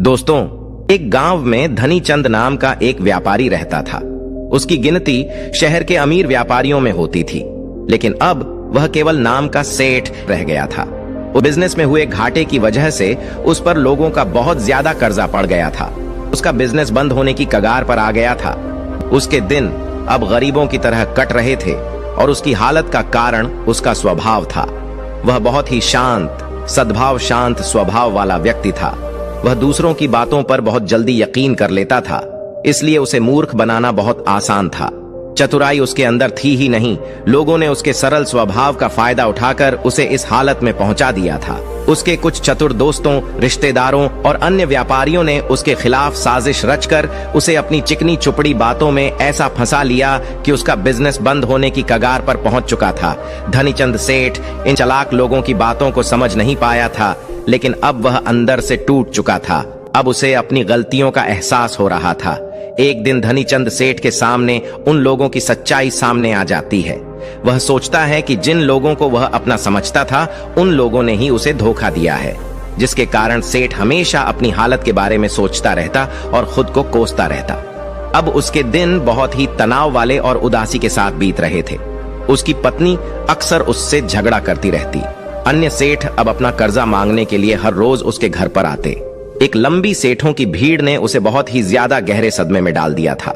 दोस्तों, एक गांव में धनीचंद नाम का एक व्यापारी रहता था। उसकी गिनती शहर के अमीर व्यापारियों में होती थी, लेकिन अब वह केवल नाम का सेठ रह गया था। वो बिजनेस में हुए घाटे की वजह से उस पर लोगों का बहुत ज्यादा कर्जा पड़ गया था। उसका बिजनेस बंद होने की कगार पर आ गया था। उसके दिन अब गरीबों की तरह कट रहे थे और उसकी हालत का कारण उसका स्वभाव था। वह बहुत ही शांत, सद्भाव शांत स्वभाव वाला व्यक्ति था। वह दूसरों की बातों पर बहुत जल्दी यकीन कर लेता था, इसलिए उसे मूर्ख बनाना बहुत आसान था। चतुराई उसके अंदर थी ही नहीं, लोगों ने उसके सरल स्वभाव का फायदा उठाकर उसे इस हालत में पहुंचा दिया था। उसके कुछ चतुर दोस्तों, रिश्तेदारों और अन्य व्यापारियों ने उसके खिलाफ साजिश रचकर उसे अपनी चिकनी चुपड़ी बातों में ऐसा फंसा लिया कि उसका बिजनेस बंद होने की कगार पर पहुंच चुका था। धनीचंद सेठ इन चालाक लोगों की बातों को समझ नहीं पाया था, लेकिन अब वह अंदर से टूट चुका था। अब उसे अपनी गलतियों का एहसास हो रहा था। एक दिन धनीचंद सेठ के सामने उन लोगों की सच्चाई सामने आ जाती है। वह सोचता है कि जिन लोगों को वह अपना समझता था, उन लोगों ने ही उसे धोखा दिया है, जिसके कारण सेठ हमेशा अपनी हालत के बारे में सोचता रहता और खुद को कोसता रहता। अब उसके दिन बहुत ही तनाव वाले और उदासी के साथ बीत रहे थे। उसकी पत्नी अक्सर उससे झगड़ा करती रहती। अन्य सेठ अब अपना कर्जा मांगने के लिए हर रोज उसके घर पर आते। एक लंबी सेठों की भीड़ ने उसे बहुत ही ज्यादा गहरे सदमे में डाल दिया था।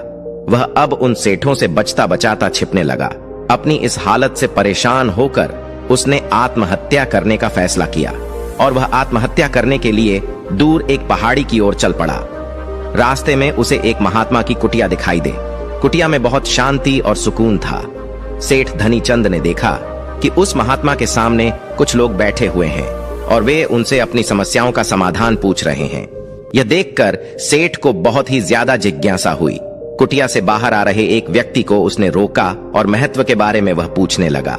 वह अब उन सेठों से बचता बचाता छिपने लगा। अपनी इस हालत से परेशान होकर उसने आत्महत्या करने का फैसला किया और वह आत्महत्या करने के लिए दूर एक पहाड़ी की ओर चल पड़ा। रास्ते में उसे एक महात्मा की कुटिया दिखाई दे। कुटिया में बहुत शांति और सुकून था। सेठ धनीचंद ने देखा कि उस महात्मा के सामने कुछ लोग बैठे हुए हैं और वे उनसे अपनी समस्याओं का समाधान पूछ रहे हैं। यह देखकर सेठ को बहुत ही ज्यादा जिज्ञासा हुई। कुटिया से बाहर आ रहे एक व्यक्ति को उसने रोका और महत्व के बारे में वह पूछने लगा।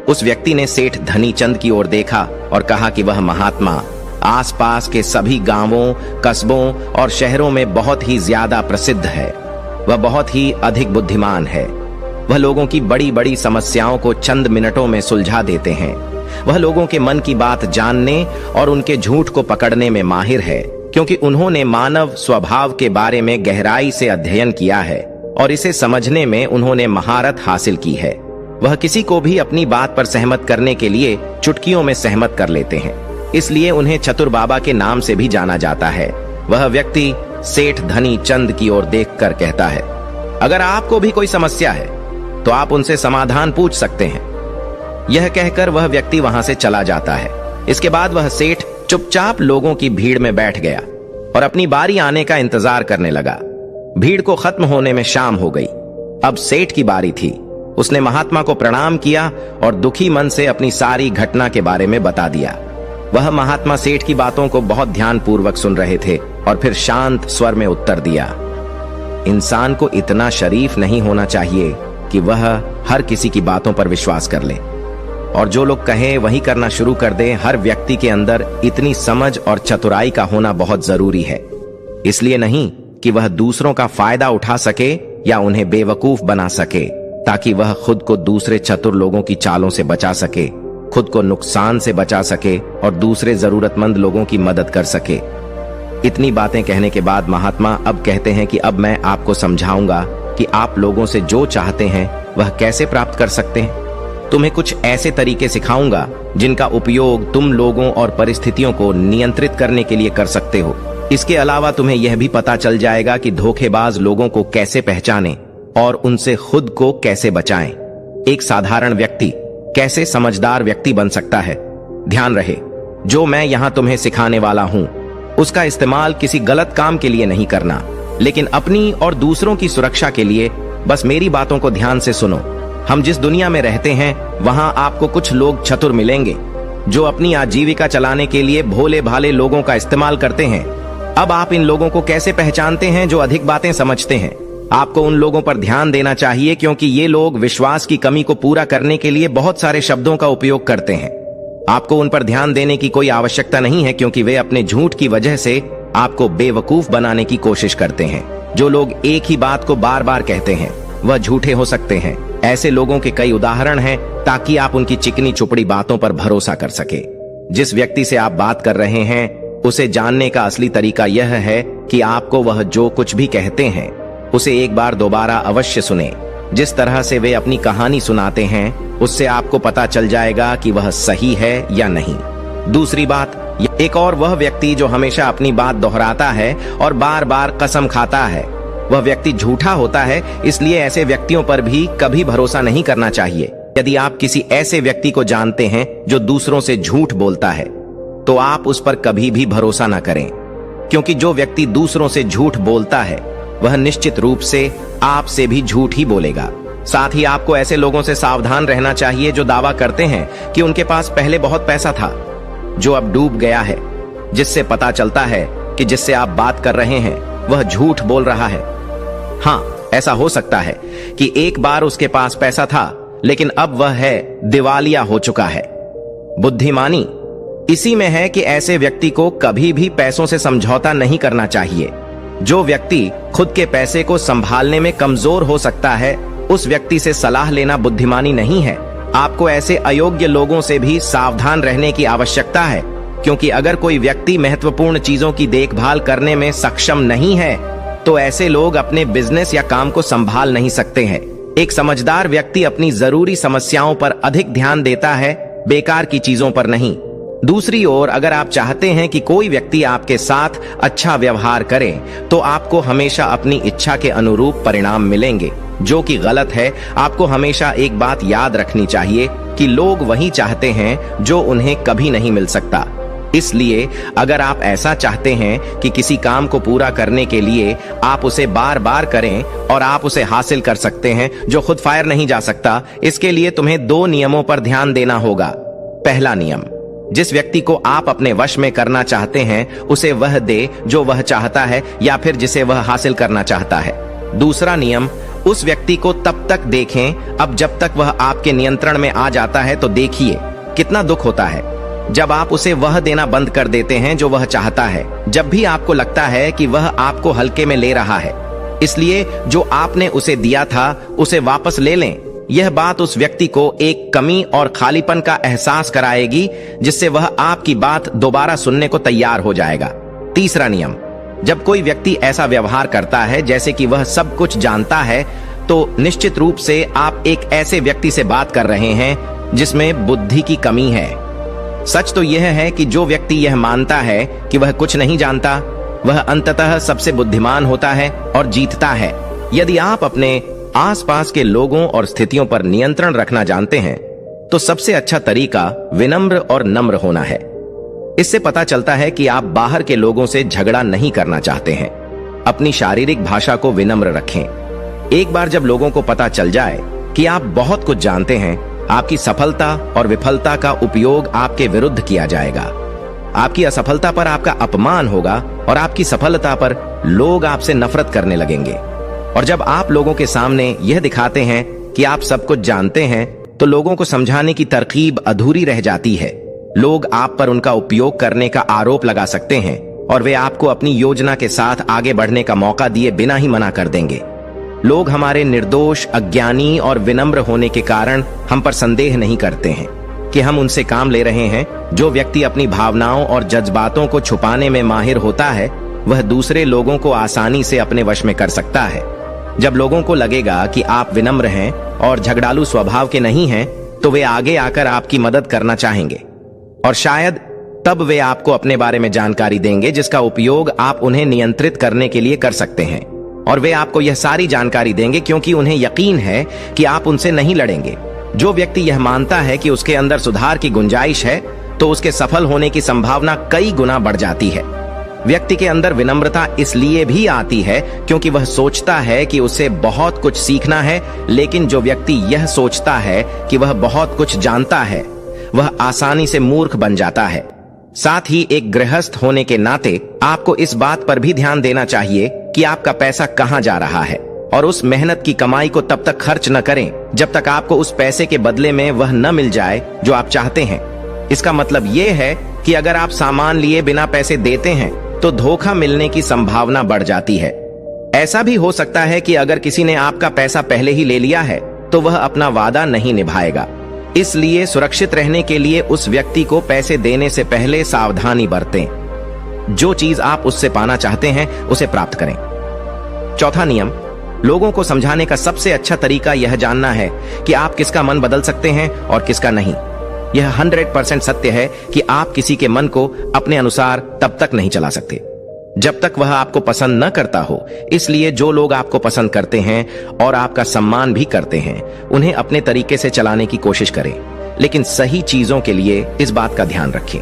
उस व्यक्ति ने सेठ धनीचंद की ओर देखा और कहा कि वह महात्मा आसपास के सभी गांवों, कस्बों और शहरों में बहुत ही ज्यादा प्रसिद्ध है। वह बहुत ही अधिक बुद्धिमान है। वह लोगों की बड़ी बड़ी समस्याओं को चंद मिनटों में सुलझा देते हैं। वह लोगों के मन की बात जानने और उनके झूठ को पकड़ने में माहिर है, क्योंकि उन्होंने मानव स्वभाव के बारे में गहराई से अध्ययन किया है और इसे समझने में उन्होंने महारत हासिल की है। वह किसी को भी अपनी बात पर सहमत करने के लिए चुटकियों में सहमत कर लेते हैं, इसलिए उन्हें चतुर बाबा के नाम से भी जाना जाता है। वह व्यक्ति सेठ धनीचंद की ओर देखकर कहता है, अगर आपको भी कोई समस्या है तो आप उनसे समाधान पूछ सकते हैं। यह कहकर वह व्यक्ति वहां से चला जाता है। इसके बाद वह सेठ चुपचाप लोगों की भीड़ में बैठ गया और अपनी बारी आने का इंतजार करने लगा। भीड़ को खत्म होने में शाम हो गई। अब सेठ की बारी थी। उसने महात्मा को प्रणाम किया और दुखी मन से अपनी सारी घटना के बारे में बता दिया। वह महात्मा सेठ की बातों को बहुत ध्यानपूर्वक सुन रहे थे और फिर शांत स्वर में उत्तर दिया, इंसान को इतना शरीफ नहीं होना चाहिए कि वह हर किसी की बातों पर विश्वास कर ले और जो लोग कहें वही करना शुरू कर दे। हर व्यक्ति के अंदर इतनी समझ और चतुराई का होना बहुत जरूरी है। इसलिए नहीं कि वह दूसरों का फायदा उठा सके या उन्हें बेवकूफ बना सके, ताकि वह खुद को दूसरे चतुर लोगों की चालों से बचा सके, खुद को नुकसान से बचा सके और दूसरे जरूरतमंद लोगों की मदद कर सके। इतनी बातें कहने के बाद महात्मा अब कहते हैं कि अब मैं आपको समझाऊंगा कि आप लोगों से जो चाहते हैं वह कैसे प्राप्त कर सकते हैं। तुम्हें कुछ ऐसे तरीके सिखाऊंगा जिनका उपयोग तुम लोगों और परिस्थितियों को नियंत्रित करने के लिए कर सकते हो। इसके अलावा तुम्हें यह भी पता चल जाएगा कि धोखेबाज लोगों को कैसे पहचानें और उनसे खुद को कैसे बचाएं। एक साधारण व्यक्ति कैसे समझदार व्यक्ति बन सकता है। ध्यान रहे, जो मैं यहाँ तुम्हें सिखाने वाला हूँ उसका इस्तेमाल किसी गलत काम के लिए नहीं करना, लेकिन अपनी और दूसरों की सुरक्षा के लिए। बस मेरी बातों को ध्यान से सुनो। हम जिस दुनिया में रहते हैं वहां आपको कुछ लोग चतुर मिलेंगे जो अपनी आजीविका चलाने के लिए भोले भाले लोगों का इस्तेमाल करते हैं। अब आप इन लोगों को कैसे पहचानते हैं जो अधिक बातें समझते हैं? आपको उन लोगों पर ध्यान देना चाहिए, क्योंकि ये लोग विश्वास की कमी को पूरा करने के लिए बहुत सारे शब्दों का उपयोग करते हैं। आपको उन पर ध्यान देने की कोई आवश्यकता नहीं है, क्योंकि वे अपने झूठ की वजह से आपको बेवकूफ बनाने की कोशिश करते हैं। जो लोग एक ही बात को बार बार कहते हैं वह झूठे हो सकते हैं। ऐसे लोगों के कई उदाहरण हैं, ताकि आप उनकी चिकनी चुपड़ी बातों पर भरोसा कर सके। जिस व्यक्ति से आप बात कर रहे हैं उसे जानने का असली तरीका यह है कि आपको वह जो कुछ भी कहते हैं उसे एक बार दोबारा अवश्य सुने। जिस तरह से वे अपनी कहानी सुनाते हैं उससे आपको पता चल जाएगा कि वह सही है या नहीं। दूसरी बात, एक और वह व्यक्ति जो हमेशा अपनी बात दोहराता है और बार बार कसम खाता है, वह व्यक्ति झूठा होता है। इसलिए ऐसे व्यक्तियों पर भी कभी भरोसा नहीं करना चाहिए। यदि आप किसी ऐसे व्यक्ति को जानते हैं जो दूसरों से झूठ बोलता है तो आप उस पर कभी भी भरोसा ना करें, क्योंकि जो व्यक्ति दूसरों से झूठ बोलता है वह निश्चित रूप से आपसे भी झूठ ही बोलेगा। साथ ही आपको ऐसे लोगों से सावधान रहना चाहिए जो दावा करते हैं कि उनके पास पहले बहुत पैसा था जो अब डूब गया है, जिससे पता चलता है कि जिससे आप बात कर रहे हैं वह झूठ बोल रहा है। हाँ, ऐसा हो सकता है कि एक बार उसके पास पैसा था लेकिन अब वह है दिवालिया हो चुका है। बुद्धिमानी इसी में है कि ऐसे व्यक्ति को कभी भी पैसों से समझौता नहीं करना चाहिए। जो व्यक्ति खुद के पैसे को संभालने में कमजोर हो सकता है उस व्यक्ति से सलाह लेना बुद्धिमानी नहीं है। आपको ऐसे अयोग्य लोगों से भी सावधान रहने की आवश्यकता है, क्योंकि अगर कोई व्यक्ति महत्वपूर्ण चीजों की देखभाल करने में सक्षम नहीं है तो ऐसे लोग अपने बिजनेस या काम को संभाल नहीं सकते हैं। एक समझदार व्यक्ति अपनी जरूरी समस्याओं पर अधिक ध्यान देता है, बेकार की चीजों पर नहीं। दूसरी ओर, अगर आप चाहते हैं कि कोई व्यक्ति आपके साथ अच्छा व्यवहार करे तो आपको हमेशा अपनी इच्छा के अनुरूप परिणाम मिलेंगे, जो कि गलत है। आपको हमेशा एक बात याद रखनी चाहिए कि लोग वही चाहते हैं जो उन्हें कभी नहीं मिल सकता। इसलिए अगर आप ऐसा चाहते हैं कि किसी काम को पूरा करने के लिए आप उसे बार बार करें और आप उसे हासिल कर सकते हैं जो खुद फायर नहीं जा सकता, इसके लिए तुम्हें 2 नियमों पर ध्यान देना होगा। पहला नियम, जिस व्यक्ति को आप अपने वश में करना चाहते हैं उसे वह दे जो वह चाहता है या फिर जिसे वह हासिल करना चाहता है। दूसरा नियम, उस व्यक्ति को तब तक देखें अब जब तक वह आपके नियंत्रण में आ जाता है। तो देखिए कितना दुख होता है जब आप उसे वह देना बंद कर देते हैं जो वह चाहता है, जब भी आपको लगता है कि वह आपको हल्के में ले रहा है। इसलिए जो आपने उसे दिया था उसे वापस ले लें। यह बात उस व्यक्ति को एक कमी और खालीपन का एहसास कराएगी, जिससे वह आपकी बात दोबारा सुनने को तैयार हो जाएगा। तीसरा नियम, जब कोई व्यक्ति ऐसा व्यवहार करता है जैसे कि वह सब कुछ जानता है तो निश्चित रूप से आप एक ऐसे व्यक्ति से बात कर रहे हैं जिसमें बुद्धि की कमी है। सच तो यह है कि जो व्यक्ति यह मानता है कि वह कुछ नहीं जानता, वह अंततः सबसे बुद्धिमान होता है और जीतता है। यदि आप अपने आसपास के लोगों और स्थितियों पर नियंत्रण रखना जानते हैं तो सबसे अच्छा तरीका विनम्र और नम्र होना है। इससे पता चलता है कि आप बाहर के लोगों से झगड़ा नहीं करना चाहते हैं। अपनी शारीरिक भाषा को विनम्र रखें। एक बार जब लोगों को पता चल जाए कि आप बहुत कुछ जानते हैं, आपकी सफलता और विफलता का उपयोग आपके विरुद्ध किया जाएगा। आपकी असफलता पर आपका अपमान होगा और आपकी सफलता पर लोग आपसे नफरत करने लगेंगे। और जब आप लोगों के सामने यह दिखाते हैं कि आप सब कुछ जानते हैं तो लोगों को समझाने की तरकीब अधूरी रह जाती है। लोग आप पर उनका उपयोग करने का आरोप लगा सकते हैं और वे आपको अपनी योजना के साथ आगे बढ़ने का मौका दिए बिना ही मना कर देंगे। लोग हमारे निर्दोष, अज्ञानी और विनम्र होने के कारण हम पर संदेह नहीं करते हैं कि हम उनसे काम ले रहे हैं। जो व्यक्ति अपनी भावनाओं और जज्बातों को छुपाने में माहिर होता है वह दूसरे लोगों को आसानी से अपने वश में कर सकता है। जब लोगों को लगेगा कि आप विनम्र हैं और झगड़ालू स्वभाव के नहीं हैं तो वे आगे आकर आपकी मदद करना चाहेंगे और शायद तब वे आपको अपने बारे में जानकारी देंगे जिसका उपयोग आप उन्हें नियंत्रित करने के लिए कर सकते हैं। और वे आपको यह सारी जानकारी देंगे क्योंकि उन्हें यकीन है कि आप उनसे नहीं लड़ेंगे। जो व्यक्ति यह मानता है कि उसके अंदर सुधार की गुंजाइश है तो उसके सफल होने की संभावना कई गुना बढ़ जाती है। व्यक्ति के अंदर विनम्रता इसलिए भी आती है क्योंकि वह सोचता है कि उसे बहुत कुछ सीखना है, लेकिन जो व्यक्ति यह सोचता है कि वह बहुत कुछ जानता है वह आसानी से मूर्ख बन जाता है। साथ ही एक गृहस्थ होने के नाते आपको इस बात पर भी ध्यान देना चाहिए कि आपका पैसा कहां जा रहा है और उस मेहनत की कमाई को तब तक खर्च न करें जब तक आपको उस पैसे के बदले में वह न मिल जाए जो आप चाहते हैं। इसका मतलब यह है कि अगर आप सामान लिए बिना पैसे देते हैं तो धोखा मिलने की संभावना बढ़ जाती है। ऐसा भी हो सकता है कि अगर किसी ने आपका पैसा पहले ही ले लिया है तो वह अपना वादा नहीं निभाएगा। इसलिए सुरक्षित रहने के लिए उस व्यक्ति को पैसे देने से पहले सावधानी बरतें। जो चीज आप उससे पाना चाहते हैं उसे प्राप्त करें। चौथा नियम, लोगों को समझाने का सबसे अच्छा तरीका यह जानना है कि आप किसका मन बदल सकते हैं और किसका नहीं। यह 100% सत्य है कि आप किसी के मन को अपने अनुसार तब तक नहीं चला सकते जब तक वह आपको पसंद न करता हो। इसलिए जो लोग आपको पसंद करते हैं और आपका सम्मान भी करते हैं, उन्हें अपने तरीके से चलाने की कोशिश करें, लेकिन सही चीजों के लिए इस बात का ध्यान रखें।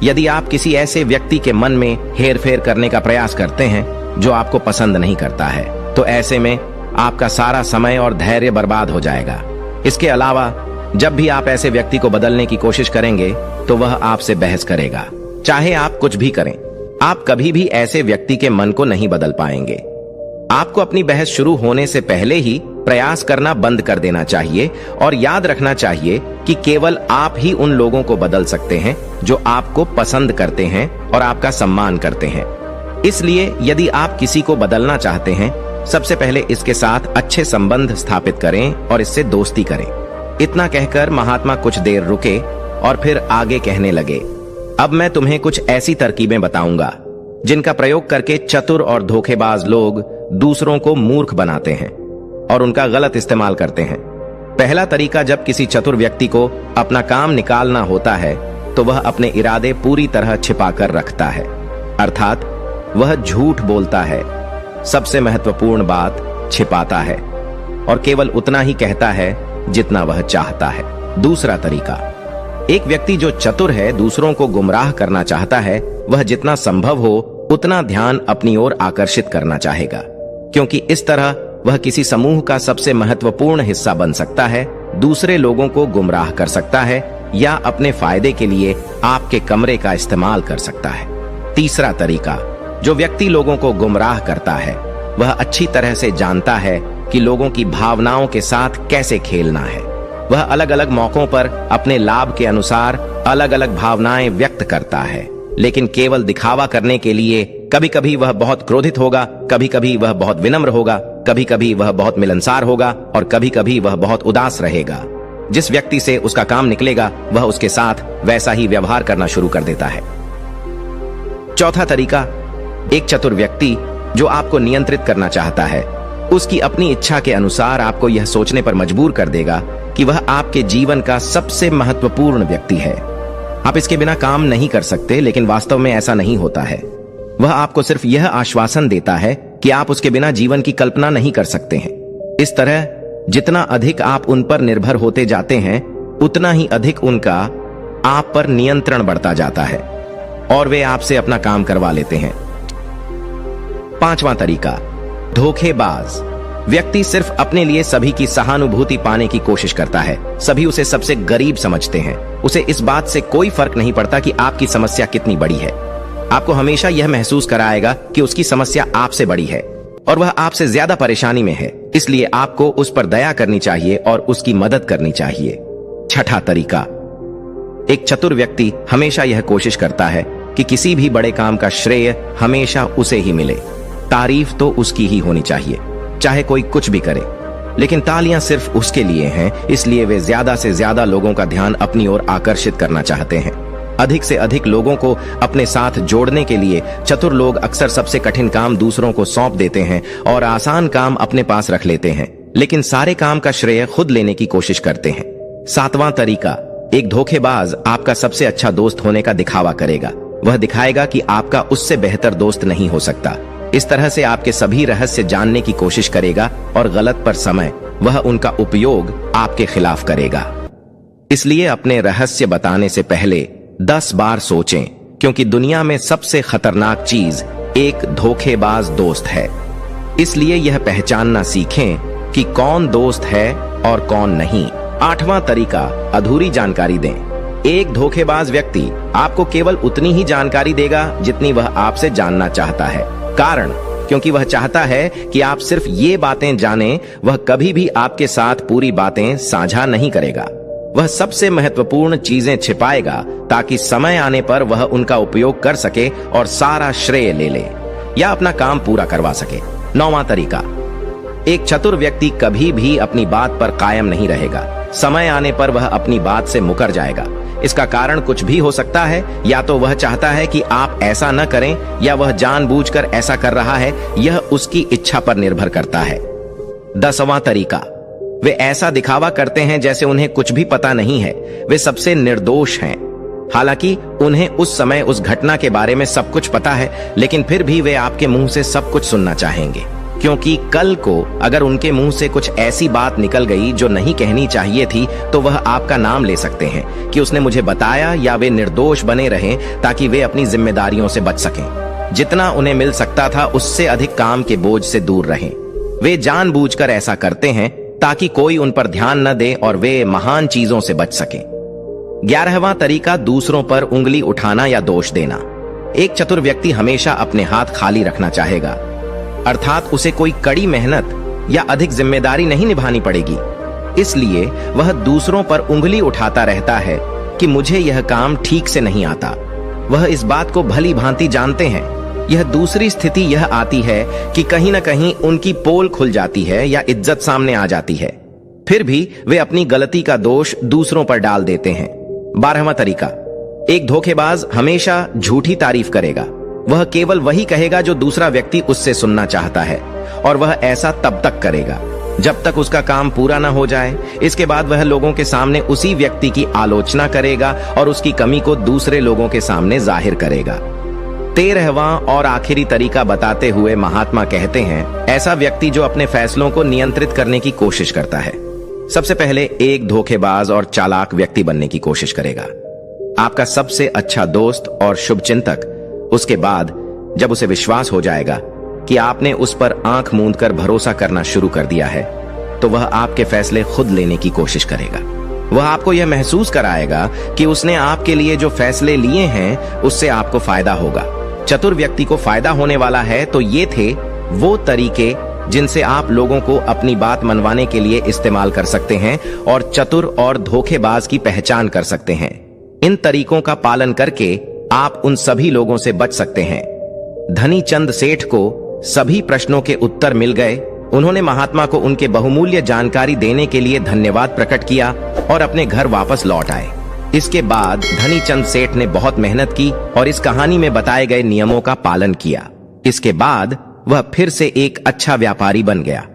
यदि आप किसी ऐसे व्यक्ति के मन में हेरफेर करने का प्रयास करते हैं जो आपको पसंद नहीं करता है, तो ऐसे में आपका सारा समय और धैर्य बर्बाद हो जाएगा। इसके अलावा जब भी आप ऐसे व्यक्ति को बदलने की कोशिश करेंगे तो वह आपसे बहस करेगा। चाहे आप कुछ भी करें, आप कभी भी ऐसे व्यक्ति के मन को नहीं बदल पाएंगे। आपको अपनी बहस शुरू होने से पहले ही प्रयास करना बंद कर देना चाहिए और याद रखना चाहिए कि केवल आप ही उन लोगों को बदल सकते हैं जो आपको पसंद करते हैं और आपका सम्मान करते हैं। इसलिए यदि आप किसी को बदलना चाहते हैं, सबसे पहले इसके साथ अच्छे संबंध स्थापित करें और इससे दोस्ती करें। इतना कहकर महात्मा कुछ देर रुके और फिर आगे कहने लगे, अब मैं तुम्हें कुछ ऐसी तरकीबें बताऊंगा जिनका प्रयोग करके चतुर और धोखेबाज लोग दूसरों को मूर्ख बनाते हैं और उनका गलत इस्तेमाल करते हैं। पहला तरीका, जब किसी चतुर व्यक्ति को अपना काम निकालना होता है तो वह अपने इरादे पूरी तरह छिपा कर रखता है, अर्थात वह झूठ बोलता है, सबसे महत्वपूर्ण बात छिपाता है और केवल उतना ही कहता है जितना वह चाहता है। दूसरा तरीका, एक व्यक्ति जो चतुर है, दूसरों को गुमराह करना चाहता है, वह जितना संभव हो उतना ध्यान अपनी ओर आकर्षित करना चाहेगा, क्योंकि इस तरह वह किसी समूह का सबसे महत्वपूर्ण हिस्सा बन सकता है, दूसरे लोगों को गुमराह कर सकता है या अपने फायदे के लिए आपके कमरे का इस्तेमाल कर सकता है। तीसरा तरीका, जो व्यक्ति लोगों को गुमराह करता है, वह अच्छी तरह से जानता है कि लोगों की भावनाओं के साथ कैसे खेलना है। वह अलग अलग मौकों पर अपने लाभ के अनुसार अलग अलग भावनाएं व्यक्त करता है, लेकिन केवल दिखावा करने के लिए। कभी कभी वह बहुत क्रोधित होगा, कभी कभी वह बहुत विनम्र होगा, कभी कभी वह बहुत मिलनसार होगा और कभी कभी वह बहुत उदास रहेगा। जिस व्यक्ति से उसका काम निकलेगा वह उसके साथ वैसा ही व्यवहार करना शुरू कर देता है। चौथा तरीका, एक चतुर व्यक्ति जो आपको नियंत्रित करना चाहता है, उसकी अपनी इच्छा के अनुसार आपको यह सोचने पर मजबूर कर देगा कि वह आपके जीवन का सबसे महत्वपूर्ण व्यक्ति है। आप इसके बिना काम नहीं कर सकते, लेकिन वास्तव में ऐसा नहीं होता है। वह आपको सिर्फ यह आश्वासन देता है कि आप उसके बिना जीवन की कल्पना नहीं कर सकते हैं। इस तरह जितना अधिक आप उन पर निर्भर होते जाते हैं, उतना ही अधिक उनका आप पर नियंत्रण बढ़ता जाता है और वे आपसे अपना काम करवा लेते हैं। पांचवा तरीका, धोखेबाज व्यक्ति सिर्फ अपने लिए सभी की सहानुभूति पाने की कोशिश करता है। सभी उसे सबसे गरीब समझते हैं। उसे इस बात से कोई फर्क नहीं पड़ता कि आपकी समस्या कितनी बड़ी है। आपको हमेशा यह महसूस कराएगा कि उसकी समस्या आपसे बड़ी है और वह आपसे ज्यादा परेशानी में है, इसलिए आपको उस पर दया करनी चाहिए और उसकी मदद करनी चाहिए। छठा तरीका, एक चतुर व्यक्ति हमेशा यह कोशिश करता है कि किसी भी बड़े काम का श्रेय हमेशा उसे ही मिले। तारीफ तो उसकी ही होनी चाहिए, चाहे कोई कुछ भी करे, लेकिन तालियां सिर्फ उसके लिए हैं, इसलिए वे ज्यादा से ज्यादा लोगों का ध्यान अपनी ओर आकर्षित करना चाहते हैं। अधिक से अधिक लोगों को अपने साथ जोड़ने के लिए चतुर लोग अक्सर सबसे कठिन काम दूसरों को सौंप देते हैं और आसान काम अपने पास रख लेते हैं, लेकिन सारे काम का श्रेय खुद लेने की कोशिश करते हैं। सातवां तरीका, एक धोखेबाज आपका सबसे अच्छा दोस्त होने का दिखावा करेगा। वह दिखाएगा कि आपका उससे बेहतर दोस्त नहीं हो सकता। इस तरह से आपके सभी रहस्य जानने की कोशिश करेगा और गलत पर समय वह उनका उपयोग आपके खिलाफ करेगा। इसलिए अपने रहस्य बताने से पहले 10 बार सोचें, क्योंकि दुनिया में सबसे खतरनाक चीज एक धोखेबाज दोस्त है। इसलिए यह पहचानना सीखें कि कौन दोस्त है और कौन नहीं। आठवां तरीका, अधूरी जानकारी दें। एक धोखेबाज व्यक्ति आपको केवल उतनी ही जानकारी देगा जितनी वह आपसे जानना चाहता है। कारण, क्योंकि वह चाहता है कि आप सिर्फ ये बातें जानें, वह कभी भी आपके साथ पूरी बातें साझा नहीं करेगा। वह सबसे महत्वपूर्ण चीजें छिपाएगा ताकि समय आने पर वह उनका उपयोग कर सके और सारा श्रेय ले ले या अपना काम पूरा करवा सके। 9वां तरीका, एक चतुर व्यक्ति कभी भी अपनी बात पर कायम नहीं रहेगा। समय आने पर वह अपनी बात से मुकर जाएगा। इसका कारण कुछ भी हो सकता है। या तो वह चाहता है कि आप ऐसा न करें, या वह जानबूझकर ऐसा कर रहा है। यह उसकी इच्छा पर निर्भर करता है। 10वां तरीका, वे ऐसा दिखावा करते हैं जैसे उन्हें कुछ भी पता नहीं है। वे सबसे निर्दोष हैं। हालांकि उन्हें उस समय उस घटना के बारे में सब कुछ पता है, लेकिन फिर भी वे आपके मुंह से सब कुछ सुनना चाहेंगे, क्योंकि कल को अगर उनके मुंह से कुछ ऐसी बात निकल गई जो नहीं कहनी चाहिए थी, तो वह आपका नाम ले सकते हैं कि उसने मुझे बताया, या वे निर्दोष बने रहें ताकि वे अपनी जिम्मेदारियों से बच सकें। जितना उन्हें मिल सकता था उससे अधिक काम के बोझ से दूर रहें। वे जानबूझकर ऐसा करते हैं ताकि कोई उन पर ध्यान न दे और वे महान चीजों से बच सकें। 11वां तरीका, दूसरों पर उंगली उठाना या दोष देना। एक चतुर व्यक्ति हमेशा अपने हाथ खाली रखना चाहेगा, अर्थात उसे कोई कड़ी मेहनत या अधिक जिम्मेदारी नहीं निभानी पड़ेगी। इसलिए वह दूसरों पर उंगली उठाता रहता है कि मुझे यह काम ठीक से नहीं आता। वह इस बात को भली भांति जानते हैं। यह दूसरी स्थिति यह आती है कि कहीं न कहीं उनकी पोल खुल जाती है या इज्जत सामने आ जाती है। फिर भी वे अपनी गलती का दोष दूसरों पर डाल देते हैं। 12वां तरीका, एक धोखेबाज हमेशा झूठी तारीफ करेगा। वह केवल वही कहेगा जो दूसरा व्यक्ति उससे सुनना चाहता है, और वह ऐसा तब तक करेगा जब तक उसका काम पूरा ना हो जाए। इसके बाद वह लोगों के सामने उसी व्यक्ति की आलोचना करेगा और उसकी कमी को दूसरे लोगों के सामने जाहिर करेगा। 13वां और आखिरी तरीका बताते हुए महात्मा कहते हैं, ऐसा व्यक्ति जो अपने फैसलों को नियंत्रित करने की कोशिश करता है, सबसे पहले एक धोखेबाज और चालाक व्यक्ति बनने की कोशिश करेगा, आपका सबसे अच्छा दोस्त और शुभचिंतक। उसके बाद जब उसे विश्वास हो जाएगा कि आपने उस पर आंख मूंदकर भरोसा करना शुरू कर दिया है, तो वह आपके फैसले खुद लेने की कोशिश करेगा। वह आपको यह महसूस कराएगा कि उसने आपके लिए जो फैसले लिए हैं उससे आपको फायदा होगा। चतुर व्यक्ति को फायदा होने वाला है। तो ये थे वो तरीके जिनसे आप लोगों को अपनी बात मनवाने के लिए इस्तेमाल कर सकते हैं और चतुर और धोखेबाज की पहचान कर सकते हैं। इन तरीकों का पालन करके आप उन सभी लोगों से बच सकते हैं। धनी चंद सेठ को सभी प्रश्नों के उत्तर मिल गए। उन्होंने महात्मा को उनके बहुमूल्य जानकारी देने के लिए धन्यवाद प्रकट किया और अपने घर वापस लौट आए। इसके बाद धनी चंद सेठ ने बहुत मेहनत की और इस कहानी में बताए गए नियमों का पालन किया। इसके बाद वह फिर से एक अच्छा व्यापारी बन गया।